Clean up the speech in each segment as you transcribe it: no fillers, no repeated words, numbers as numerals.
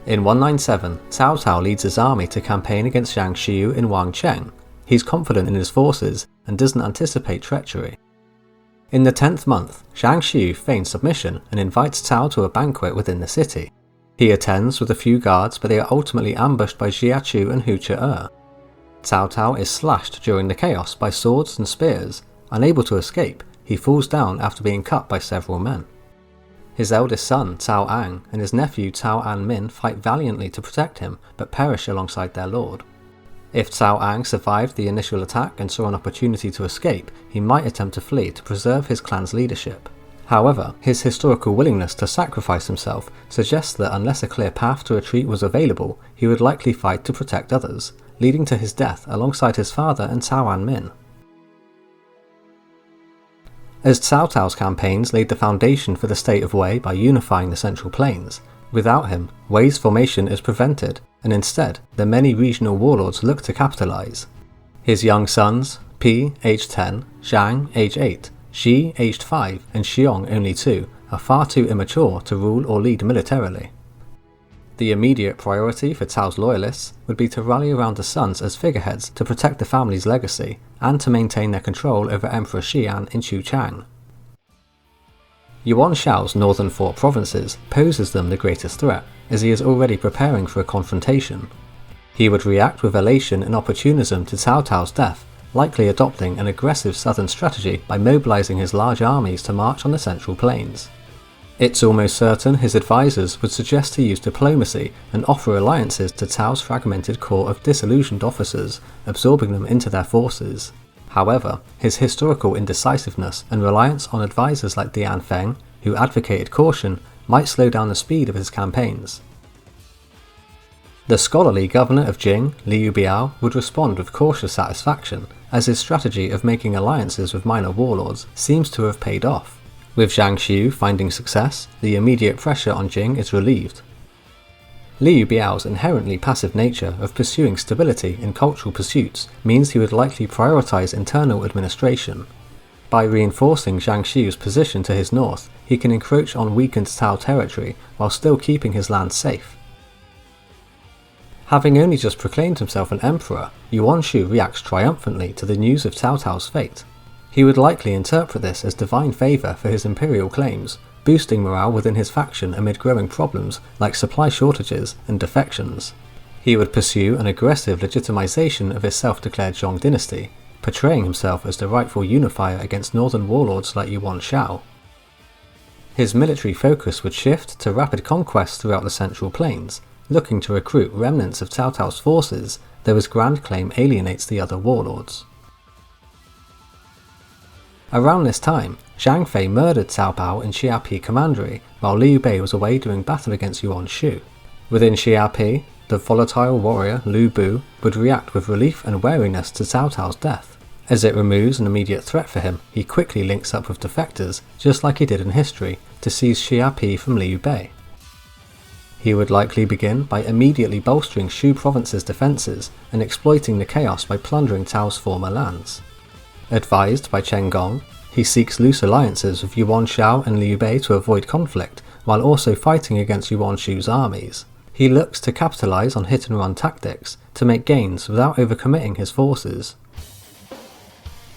In 197, Cao Cao leads his army to campaign against Zhang Xiu in Wancheng. He's confident in his forces and doesn't anticipate treachery. In the 10th month, Zhang Xiu feigns submission and invites Cao to a banquet within the city. He attends with a few guards, but they are ultimately ambushed by Jia Chu and Hu Che. Cao Cao is slashed during the chaos by swords and spears. Unable to escape, he falls down after being cut by several men. His eldest son, Cao Ang, and his nephew Cao An-min fight valiantly to protect him, but perish alongside their lord. If Cao Ang survived the initial attack and saw an opportunity to escape, he might attempt to flee to preserve his clan's leadership. However, his historical willingness to sacrifice himself suggests that unless a clear path to retreat was available, he would likely fight to protect others, leading to his death alongside his father and Cao An-min. As Cao Cao's campaigns laid the foundation for the state of Wei by unifying the Central Plains, without him, Wei's formation is prevented, and instead, the many regional warlords look to capitalize. His young sons, Pi, aged 10, Zhang, aged 8, Xi, aged 5, and Xiong, only 2, are far too immature to rule or lead militarily. The immediate priority for Cao's loyalists would be to rally around the sons as figureheads to protect the family's legacy, and to maintain their control over Emperor Xian in Xuchang. Yuan Shao's northern 4 provinces poses them the greatest threat, as he is already preparing for a confrontation. He would react with elation and opportunism to Cao Cao's death, likely adopting an aggressive southern strategy by mobilizing his large armies to march on the Central Plains. It's almost certain his advisors would suggest to use diplomacy and offer alliances to Cao's fragmented corps of disillusioned officers, absorbing them into their forces. However, his historical indecisiveness and reliance on advisors like Dian Feng, who advocated caution, might slow down the speed of his campaigns. The scholarly governor of Jing, Liu Biao, would respond with cautious satisfaction, as his strategy of making alliances with minor warlords seems to have paid off. With Zhang Xiu finding success, the immediate pressure on Jing is relieved. Liu Biao's inherently passive nature of pursuing stability in cultural pursuits means he would likely prioritize internal administration. By reinforcing Zhang Xiu's position to his north, he can encroach on weakened Cao territory while still keeping his land safe. Having only just proclaimed himself an emperor, Yuan Shu reacts triumphantly to the news of Cao Cao's fate. He would likely interpret this as divine favour for his imperial claims, boosting morale within his faction amid growing problems like supply shortages and defections. He would pursue an aggressive legitimization of his self-declared Zhong dynasty, portraying himself as the rightful unifier against northern warlords like Yuan Shao. His military focus would shift to rapid conquests throughout the Central Plains, looking to recruit remnants of Cao Cao's forces, though his grand claim alienates the other warlords. Around this time, Zhang Fei murdered Cao Cao in Xiapi Commandery, while Liu Bei was away doing battle against Yuan Shu. Within Xiapi, the volatile warrior Liu Bu would react with relief and wariness to Cao Cao's death. As it removes an immediate threat for him, he quickly links up with defectors, just like he did in history, to seize Xiapi from Liu Bei. He would likely begin by immediately bolstering Shu province's defences and exploiting the chaos by plundering Cao's former lands. Advised by Chen Gong, he seeks loose alliances with Yuan Shao and Liu Bei to avoid conflict, while also fighting against Yuan Shu's armies. He looks to capitalise on hit-and-run tactics to make gains without overcommitting his forces.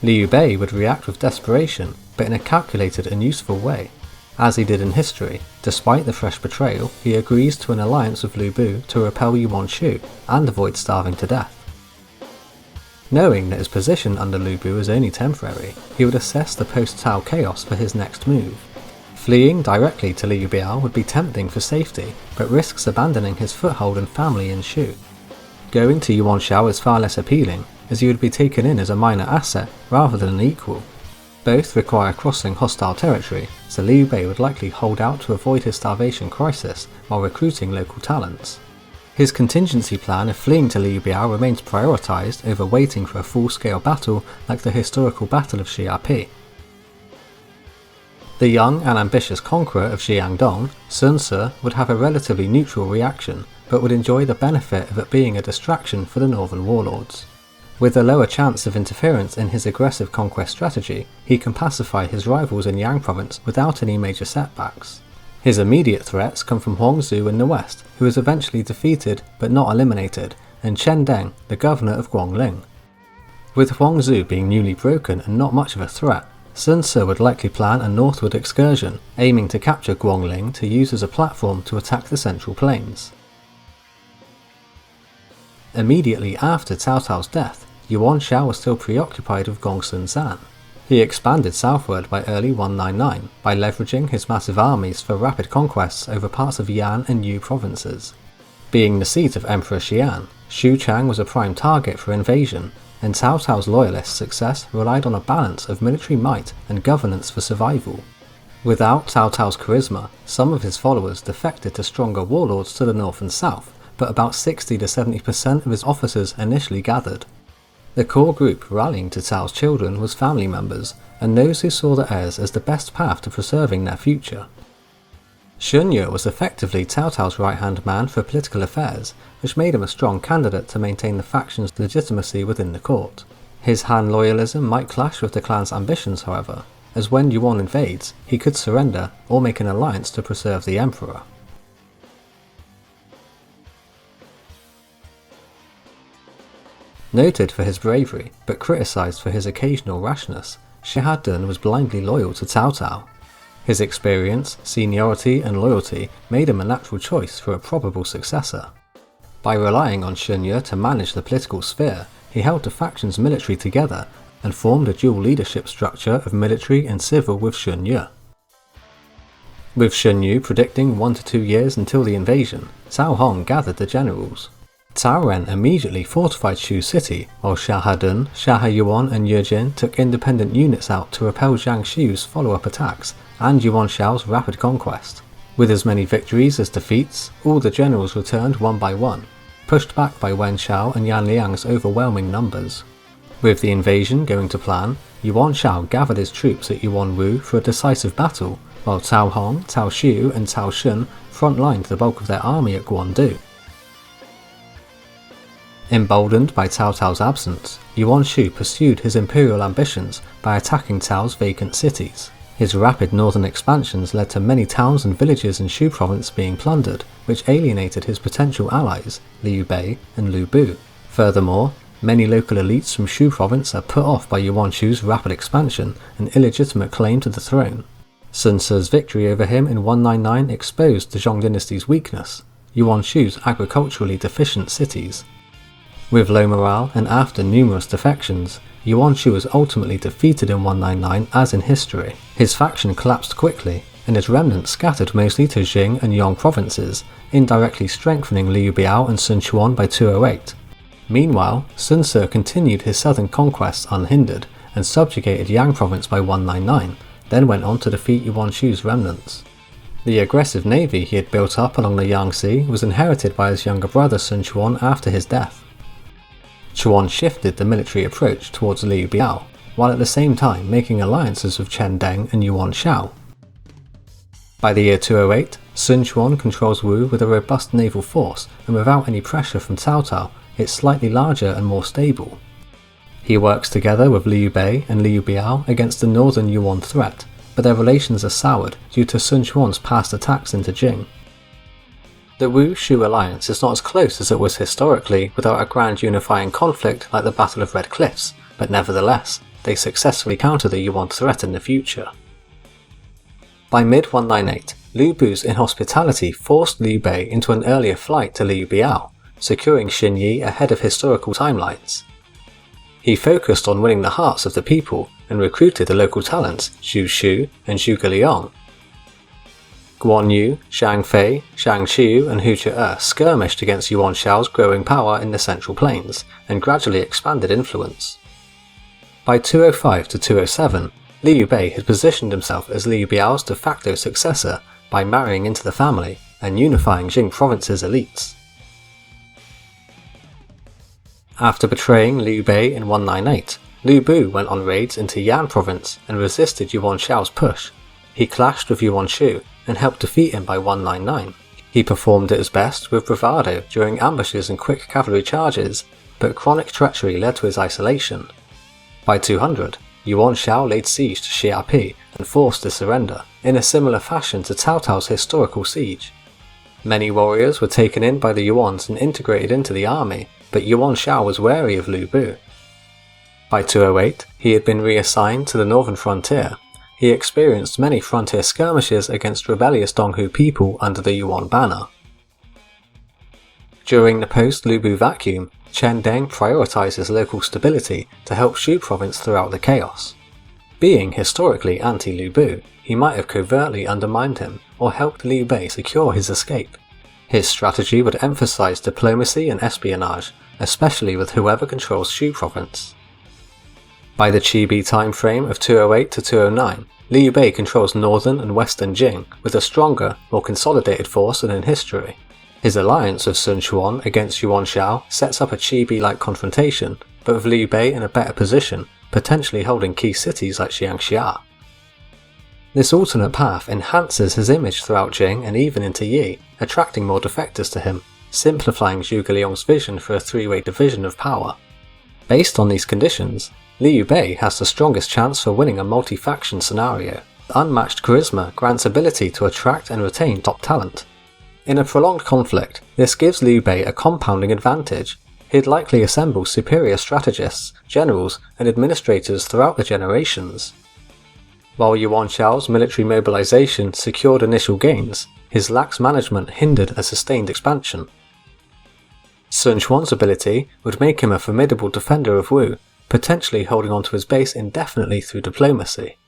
Liu Bei would react with desperation, but in a calculated and useful way. As he did in history, despite the fresh betrayal, he agrees to an alliance with Liu Bu to repel Yuan Shu and avoid starving to death. Knowing that his position under Liu Bu is only temporary, he would assess the post-Cao chaos for his next move. Fleeing directly to Liu Biao would be tempting for safety, but risks abandoning his foothold and family in Shu. Going to Yuan Shao is far less appealing, as he would be taken in as a minor asset rather than an equal. Both require crossing hostile territory, so Liu Bei would likely hold out to avoid his starvation crisis while recruiting local talents. His contingency plan of fleeing to Liu Biao remains prioritised over waiting for a full-scale battle like the historical Battle of Xiapi. The young and ambitious conqueror of Xiangdong, Sun Ce, would have a relatively neutral reaction, but would enjoy the benefit of it being a distraction for the northern warlords. With a lower chance of interference in his aggressive conquest strategy, he can pacify his rivals in Yang province without any major setbacks. His immediate threats come from Huangzu in the west, who was eventually defeated but not eliminated, and Chen Deng, the governor of Guangling. With Huangzu being newly broken and not much of a threat, Sun Ce would likely plan a northward excursion, aiming to capture Guangling to use as a platform to attack the Central Plains. Immediately after Cao Cao's death, Yuan Shao was still preoccupied with Gongsun Zan. He expanded southward by early 199 by leveraging his massive armies for rapid conquests over parts of Yan and Yu provinces. Being the seat of Emperor Xian, Xuchang was a prime target for invasion, and Cao Cao's loyalist success relied on a balance of military might and governance for survival. Without Cao Cao's charisma, some of his followers defected to stronger warlords to the north and south, but about 60 to 70% of his officers initially gathered. The core group rallying to Cao's children was family members, and those who saw the heirs as the best path to preserving their future. Shunye was effectively Cao Cao's right-hand man for political affairs, which made him a strong candidate to maintain the faction's legitimacy within the court. His Han loyalism might clash with the clan's ambitions, however, as when Yuan invades, he could surrender or make an alliance to preserve the emperor. Noted for his bravery, but criticised for his occasional rashness, Xiahou was blindly loyal to Cao Cao. His experience, seniority and loyalty made him a natural choice for a probable successor. By relying on Shunye to manage the political sphere, he held the faction's military together and formed a dual leadership structure of military and civil with Shunye. With Shunye predicting 1 to 2 years until the invasion, Cao Hong gathered the generals. Cao Ren immediately fortified Shu City, while Xiahou, Xiahou Yuan and Ye Jin took independent units out to repel Zhang Xiu's follow-up attacks and Yuan Shao's rapid conquest. With as many victories as defeats, all the generals returned one by one, pushed back by Wen Shao and Yan Liang's overwhelming numbers. With the invasion going to plan, Yuan Shao gathered his troops at Yuanwu for a decisive battle, while Cao Hong, Cao Xiu and Cao Shun frontlined the bulk of their army at Guandu. Emboldened by Cao Cao's absence, Yuan Shu pursued his imperial ambitions by attacking Cao's vacant cities. His rapid northern expansions led to many towns and villages in Shu province being plundered, which alienated his potential allies, Liu Bei and Liu Bu. Furthermore, many local elites from Shu province are put off by Yuan Shu's rapid expansion and illegitimate claim to the throne. Sun Ce's victory over him in 199 exposed the Zhong dynasty's weakness, Yuan Shu's agriculturally deficient cities. With low morale and after numerous defections, Yuan Shu was ultimately defeated in 199 as in history. His faction collapsed quickly, and his remnants scattered mostly to Jing and Yong provinces, indirectly strengthening Liu Biao and Sun Quan by 208. Meanwhile, Sun Ce continued his southern conquests unhindered, and subjugated Yang province by 199, then went on to defeat Yuan Shu's remnants. The aggressive navy he had built up along the Yangtze was inherited by his younger brother Sun Quan after his death. Chuan shifted the military approach towards Liu Biao, while at the same time making alliances with Chen Deng and Yuan Shao. By the year 208, Sun Quan controls Wu with a robust naval force, and without any pressure from Cao Cao, it's slightly larger and more stable. He works together with Liu Bei and Liu Biao against the northern Yuan threat, but their relations are soured due to Sun Quan's past attacks into Jing. The Wu-Shu alliance is not as close as it was historically without a grand unifying conflict like the Battle of Red Cliffs, but nevertheless, they successfully counter the Yuan threat in the future. By mid-198, Liu Bu's inhospitality forced Liu Bei into an earlier flight to Liu Biao, securing Xinyi ahead of historical timelines. He focused on winning the hearts of the people and recruited the local talents Zhu Shu and Zhuge Liang. Guan Yu, Zhang Fei, Zhang Xiu and Hu Che skirmished against Yuan Shao's growing power in the Central Plains, and gradually expanded influence. By 205 to 207, Liu Bei had positioned himself as Liu Biao's de facto successor by marrying into the family and unifying Jing province's elites. After betraying Liu Bei in 198, Liu Bu went on raids into Yan province and resisted Yuan Shao's push. He clashed with Yuan Shu and helped defeat him by 199. He performed at his best with bravado during ambushes and quick cavalry charges, but chronic treachery led to his isolation. By 200, Yuan Shao laid siege to Xiapi and forced a surrender, in a similar fashion to Cao Cao's historical siege. Many warriors were taken in by the Yuans and integrated into the army, but Yuan Shao was wary of Liu Bei. By 208, he had been reassigned to the northern frontier. He experienced many frontier skirmishes against rebellious Donghu people under the Yuan banner. During the post-Liu Bei vacuum, Chen Deng prioritizes local stability to help Shu province throughout the chaos. Being historically anti-Liu Bei, he might have covertly undermined him or helped Liu Bei secure his escape. His strategy would emphasize diplomacy and espionage, especially with whoever controls Shu province. By the Chibi time frame of 208 to 209, Liu Bei controls northern and western Jing with a stronger, more consolidated force than in history. His alliance with Sun Quan against Yuan Shao sets up a Chibi-like confrontation, but with Liu Bei in a better position, potentially holding key cities like Xiangxia. This alternate path enhances his image throughout Jing and even into Yi, attracting more defectors to him, simplifying Zhuge Liang's vision for a three-way division of power. Based on these conditions, Liu Bei has the strongest chance for winning a multi-faction scenario. Unmatched charisma grants ability to attract and retain top talent. In a prolonged conflict, this gives Liu Bei a compounding advantage. He'd likely assemble superior strategists, generals, and administrators throughout the generations. While Yuan Shao's military mobilization secured initial gains, his lax management hindered a sustained expansion. Sun Quan's ability would make him a formidable defender of Wu, potentially holding onto his base indefinitely through diplomacy.